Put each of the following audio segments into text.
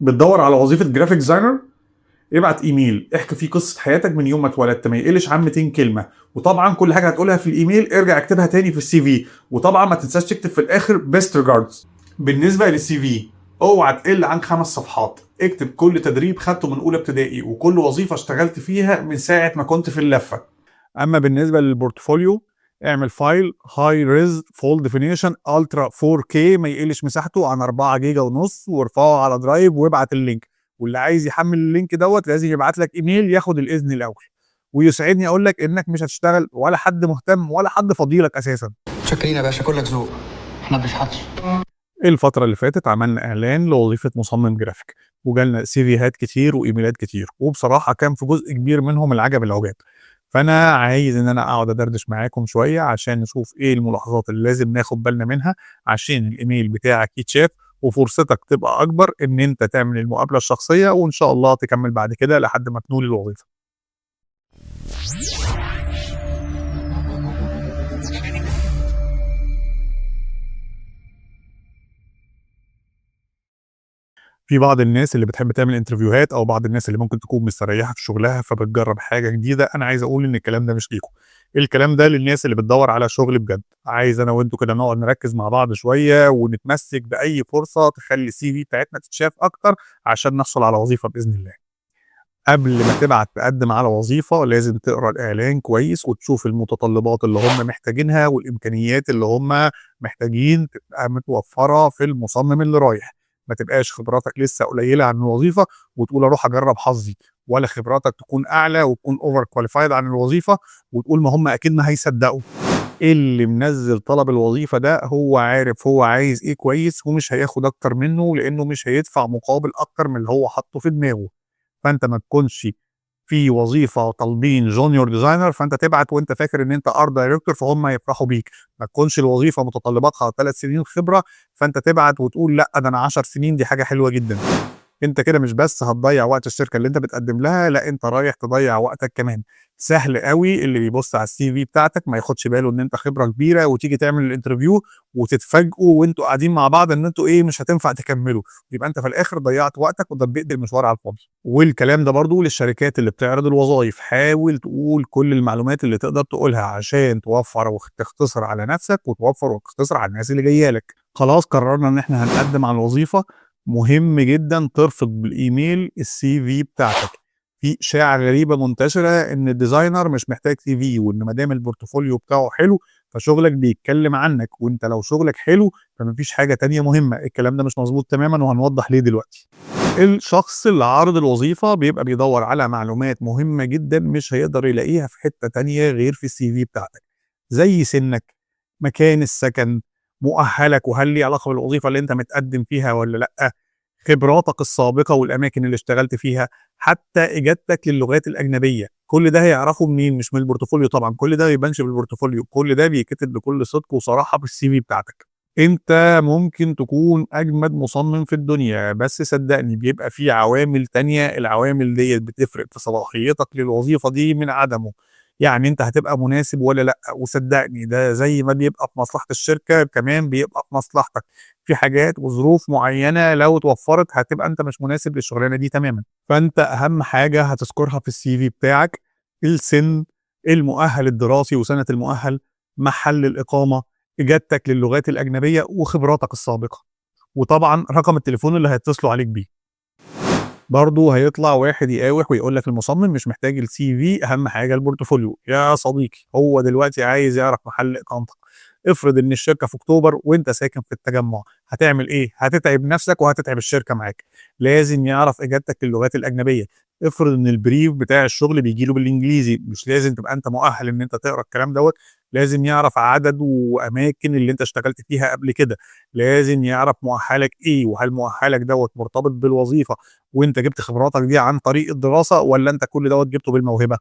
بتدور على وظيفه جرافيك ديزاينر؟ ابعت ايميل احكي فيه قصه حياتك من يوم ما اتولدت، ما يقلش عن 200 كلمه. وطبعا كل حاجه هتقولها في الايميل ارجع اكتبها تاني في السي في. وطبعا ما تنساش تكتب في الاخر بيست ريجاردز. بالنسبه للسي في، اوعى تقل عن 5 صفحات. اكتب كل تدريب خدته من اولى ابتدائي وكل وظيفه اشتغلت فيها من ساعه ما كنت في اللفه. اما بالنسبه للبورتفوليو، اعمل فايل هاي ريز فول ديفينيشن الترا 4K ما يقلش مساحته عن 4 جيجا ونص، وارفعه على درايف وابعت اللينك. واللي عايز يحمل اللينك دوت لازم يبعت لك ايميل ياخد الاذن الاول. ويسعدني اقول لك انك مش هتشتغل ولا حد مهتم ولا حد فضيلك اساسا. شاكرين يا باشا، كلك ذوق. احنا ما بنشحتش. الفترة اللي فاتت عملنا اعلان لوظيفة مصمم جرافيك، وجالنا سيفيهات كتير وايميلات كتير، وبصراحة كان في جزء كبير منهم العجب العجاب. فانا عايز ان انا اقعد ادردش معاكم شوية عشان نشوف ايه الملاحظات اللي لازم ناخد بالنا منها عشان الايميل بتاعك يتشاف وفرصتك تبقى اكبر ان انت تعمل المقابلة الشخصية، وان شاء الله تكمل بعد كده لحد ما تنول الوظيفة. في بعض الناس اللي بتحب تعمل انترفيوهات، او بعض الناس اللي ممكن تكون مستريحه في شغلها فبتجرب حاجه جديده. انا عايز اقول ان الكلام ده مش ليكم، الكلام ده للناس اللي بتدور على شغل بجد. عايز انا وانتوا كده نقعد نركز مع بعض شويه ونتمسك باي فرصه تخلي السي في بتاعتنا تتشاف اكتر عشان نحصل على وظيفه باذن الله. قبل ما تبعت تقدم على وظيفه لازم تقرا الاعلان كويس وتشوف المتطلبات اللي هم محتاجينها والامكانيات اللي هم محتاجين تبقى متوفره في المصمم اللي رايح. ما تبقاش خبراتك لسه قليله عن الوظيفه وتقول اروح اجرب حظي، ولا خبراتك تكون اعلى وتكون اوفر كواليفايد عن الوظيفه وتقول ما هم اكيد ما هيصدقوا. اللي منزل طلب الوظيفه ده هو عارف هو عايز ايه كويس، ومش هياخد اكتر منه لانه مش هيدفع مقابل اكتر من اللي هو حاطه في دماغه. فانت ما تكونش في وظيفه طالبين جونيور ديزاينر فانت تبعت وانت فاكر ان انت ارت دايركتور فهم يفرحوا بيك. ما تكونش الوظيفه متطلباتها 3 سنين خبره فانت تبعت وتقول لا ده انا 10 سنين، دي حاجه حلوه جدا. انت كده مش بس هتضيع وقت الشركه اللي انت بتقدم لها، لا انت رايح تضيع وقتك كمان. سهل قوي اللي بيبص على السي في بتاعتك ما ياخدش باله ان انت خبره كبيره وتيجي تعمل الانترفيو وتتفاجئوا وانتوا قاعدين مع بعض ان انتوا ايه مش هتنفع تكملوا، يبقى انت في الاخر ضيعت وقتك وضبيت المشوار على الفاضي. والكلام ده برضو للشركات اللي بتعرض الوظائف، حاول تقول كل المعلومات اللي تقدر تقولها عشان توفر وتختصر على نفسك وتوفر وتختصر على الناس اللي جايه لك. خلاص قررنا ان احنا هنقدم على الوظيفه، مهم جدا ترفض بالايميل السي في بتاعتك. في اشاعه غريبه منتشره ان الديزاينر مش محتاج سي في، وان ما دام البورتفوليو بتاعه حلو فشغلك بيتكلم عنك، وانت لو شغلك حلو فمفيش حاجه تانية مهمه. الكلام ده مش مظبوط تماما وهنوضح ليه دلوقتي. الشخص اللي عارض الوظيفه بيبقى بيدور على معلومات مهمه جدا مش هيقدر يلاقيها في حته تانية غير في السي في بتاعتك، زي سنك، مكان السكن، مؤهلك وهل ليه علاقه بالوظيفه اللي انت متقدم فيها ولا لا، خبراتك السابقه والاماكن اللي اشتغلت فيها، حتى اجابتك للغات الاجنبيه. كل ده هيعرفه منين؟ مش من البورتفوليو طبعا، كل ده ما بيبانش بالبورتفوليو، كل ده بيتكتب بكل صدق وصراحه في السي في بتاعتك. انت ممكن تكون اجمد مصمم في الدنيا بس صدقني بيبقى في عوامل تانية، العوامل ديت بتفرق في صلاحيتك للوظيفه دي من عدمه. يعني انت هتبقى مناسب ولا لا، وصدقني ده زي ما بيبقى في مصلحه الشركه كمان بيبقى في مصلحتك. في حاجات وظروف معينه لو اتوفرت هتبقى انت مش مناسب للشغلانه دي تماما. فانت اهم حاجه هتذكرها في السي في بتاعك السن، المؤهل الدراسي وسنه المؤهل، محل الاقامه، اجابتك للغات الاجنبيه وخبراتك السابقه، وطبعا رقم التليفون اللي هيتصلوا عليك بيه. برضه هيطلع واحد يقاوح ويقول لك المصمم مش محتاج السي في، اهم حاجه البورتفوليو. يا صديقي هو دلوقتي عايز يعرف محل اقامتك. افرض ان الشركه في اكتوبر وانت ساكن في التجمع، هتعمل ايه؟ هتتعب نفسك وهتتعب الشركه معاك. لازم يعرف اجابتك للغات الاجنبيه. افرض ان البريف بتاع الشغل بيجي له بالانجليزي، مش لازم تبقى انت مؤهل ان انت تقرا الكلام دوت. لازم يعرف عدد واماكن اللي انت اشتغلت فيها قبل كده. لازم يعرف مؤهلك ايه، وهل مؤهلك دوت مرتبط بالوظيفه وانت جبت خبراتك دي عن طريق الدراسه ولا انت كل دوت جبته بالموهبه.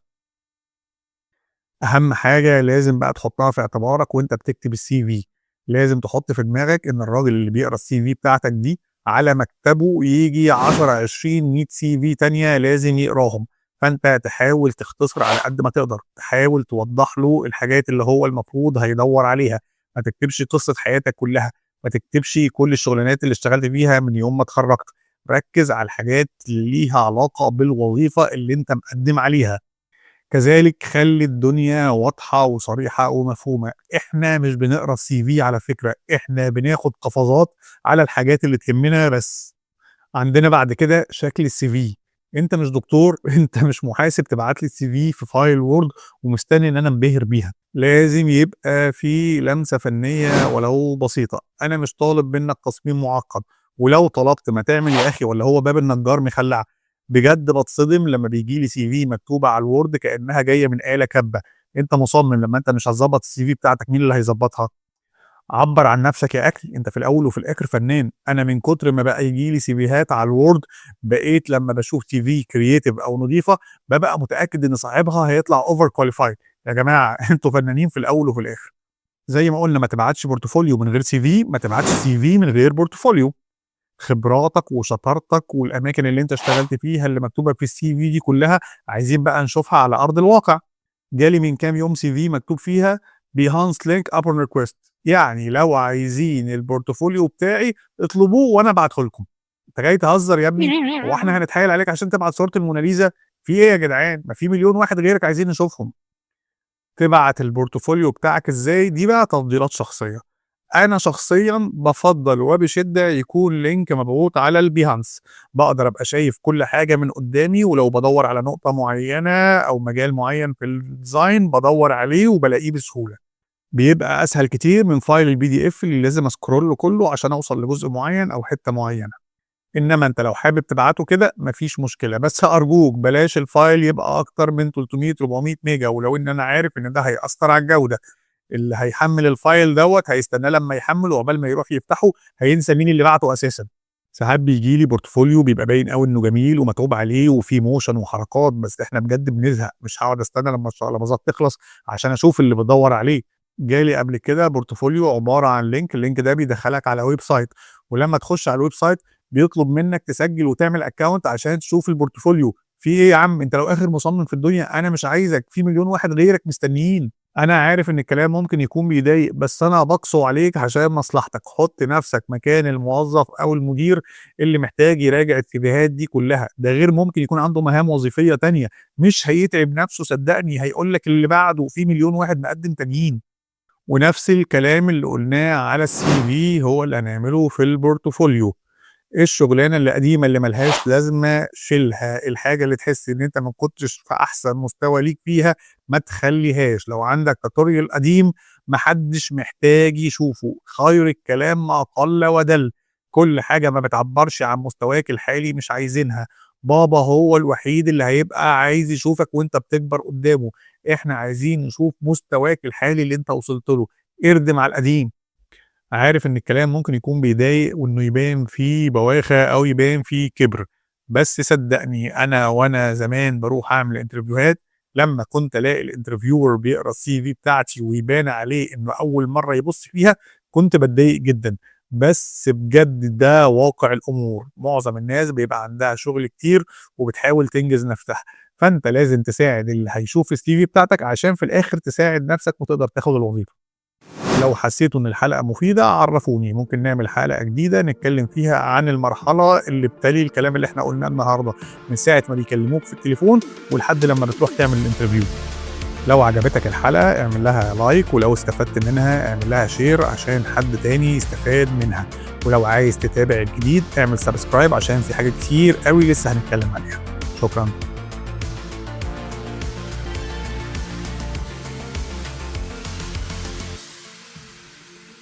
اهم حاجه لازم بقى تحطها في اعتبارك وانت بتكتب السي في، لازم تحط في دماغك ان الراجل اللي بيقرا السي في بتاعتك دي على مكتبه يجي 10 20 100 سي في تانية لازم يقراهم. فانت تحاول تختصر على قد ما تقدر، تحاول توضح له الحاجات اللي هو المفروض هيدور عليها. ما تكتبش قصه حياتك كلها، ما تكتبش كل الشغلانات اللي اشتغلت فيها من يوم ما اتخرجت، ركز على الحاجات اللي ليها علاقة بالوظيفة اللي انت مقدم عليها. كذلك خلي الدنيا واضحة وصريحة ومفهومة. احنا مش بنقرا السي في على فكرة، احنا بناخد قفزات على الحاجات اللي تهمنا بس. عندنا بعد كده شكل السي في. انت مش دكتور انت مش محاسب تبعت لي السي في في فايل وورد ومستني ان انا انبهر بيها. لازم يبقى في لمسة فنية ولو بسيطة. انا مش طالب منك تصميم معقد، ولو طلبت ما تعمل يا اخي، ولا هو باب النجار مخلع؟ بجد بتصدم لما بيجي لي سي في مكتوبة على الوورد كأنها جاية من آلة كاتبة. انت مصمم، لما انت مش هتظبط السي في بتاعتك مين اللي هيظبطها؟ عبّر عن نفسك يا أخي، أنت في الأول وفي الآخر فنان. أنا من كتر ما بقى ييجي لي سيفيهات على الوورد، بقيت لمّا باشوف CV creative أو نضيفة، بابقى متأكد إن صاحبها هيطلع over qualified. يا جماعة أنتم فنانين في الأول وفي الآخر. زي ما قُلنا ما تبعتش بورتفوليو من غير CV، ما تبعتش CV من غير بورتفوليو. خبراتك وشطارتك والأماكن اللي أنت اشتغلت فيها اللي مكتوبة في الCV دي كلها، عايزين بقى نشوفها على أرض الواقع. جالي من كام يوم CV مكتوب فيها Behance link upon request، يعني لو عايزين البورتفوليو بتاعي اطلبوه وأنا أبعته لكم. أنت جاي تهزر يا ابني؟ هو إحنا هنتحايل عليك عشان تبعت صورة الموناليزا؟ في إيه يا جدعان؟ ما في مليون واحد غيرك عايزين نشوفهم. تبعت البورتفوليو بتاعك إزاي؟ دي بقى تفضيلات شخصية. أنا شخصيًا بافضّل وبشدة يكون لينك مبعوت على البيهانس، باقدر أبقى شايف كل حاجة من قدّامي، ولو بادوّر على نقطة معيّنة أو مجال معيّن في الdesign بادوّر عليه وبالاقيه بسهولة. بيبقى أسهل كتير من فايل الPDF اللي لازم أسكرول كلّه عشان أوصل لجزء معيّن أو حتّة معيّنة. إنما أنت لو حابب تبعته كده ما فيش مشكلة، بس أرجوك بلاش الفايل يبقى أكتر من 300، 400 ميجا، ولو إن أنا عارف إن ده هيأثّر على الجودة. اللي هيحمّل الفايل دوّة هيستناه لمّا يحمّل، وعقبال ما يروح يفتحه هينسى مين اللي بعته أساسًا. ساعات بييجي لي بورتفوليو بيبقى باين أوي إنه جميل ومتعوب عليه وفيه motion وحركات، بس إحنا بجد بنزهق، مش هاقعد أستنى لمّا اللحظات تخلص عشان أشوف اللي بادوّر عليه. جالي قبل كده بورتفوليو عبارة عن link، الlink ده بيدخّلك على ويب سايت، ولمّا تخش على الويب سايت بيطلب منّك تسجّل وتعمل account عشان تشوف البورتفوليو. في إيه يا عم؟ أنت لو آخر مصمم في الدنيا أنا مش عايزك، في مليون واحد غيرك مستنيين. أنا عارف إن الكلام ممكن يكون بيضايق، بس أنا باقسو عليك عشان مصلحتك. حُط نفسك مكان الموظف أو المدير اللي محتاج يراجع السيفيهات دي كلها، ده غير ممكن يكون عنده مهام وظيفية تانية، مش هيتعب نفسه صدّقني، هيقول لك اللي بعده وفي مليون واحد مقدّم تانيين. ونفس الكلام اللي قُلناه على الCV هو اللي هنعمله في البورتفوليو. الشغلانة اللي قديمة اللي ما لهاش لازمة شيلها، الحاجة اللي تحس إن أنت ما كنتش في أحسن مستوى ليك فيها ما تخلّيهاش. لو عندك tutorial قديم ما حدش محتاج يشوفه، خير الكلام ما قل ودل. كل حاجة ما بتعبّرش عن مستواك الحالي مش عايزينها. بابا هو الوحيد اللي هيبقى عايز يشوفك وأنت بتكبر قدّامه، إحنا عايزين نشوف مستواك الحالي اللي أنت وصلت له، اردم على القديم. عارف إن الكلام ممكن يكون بيضايق وإنه يبان فيه بواخة أو يبان فيه كِبْر، بس صدّقني أنا وأنا زمان باروح أعمل انترفيوهات، لمّا كنت ألاقي الinterviewer بيقرا الCV بتاعتي ويبان عليه إنه أول مرّة يبُص فيها، كنت باتضايق جدًا. بس بجد ده واقع الأمور، معظم الناس بيبقى عندها شغل كتير وبتحاول تنجز نَفْسها، فأنت لازم تساعد اللي هيشوف الCV بتاعتك عشان في الآخر تساعد نَفْسك وتقدر تاخد الوظيفة. لو حسيتوا إن الحلقة مفيدة عرفوني، ممكن نعمل حلقة جديدة نتكلم فيها عن المرحلة اللي بتلي الكلام اللي احنا قلناه النهارده، من ساعة ما بيكلموك في التليفون ولحد لما بتروح تعمل الانترفيو. لو عجبتك الحلقة اعمل لها لايك، ولو استفدت منها اعمل لها شير عشان حد تاني يستفاد منها، ولو عايز تتابع الجديد اعمل سبسكرايب عشان في حاجات كتير قوي لسه هنتكلم عليها. شكرا.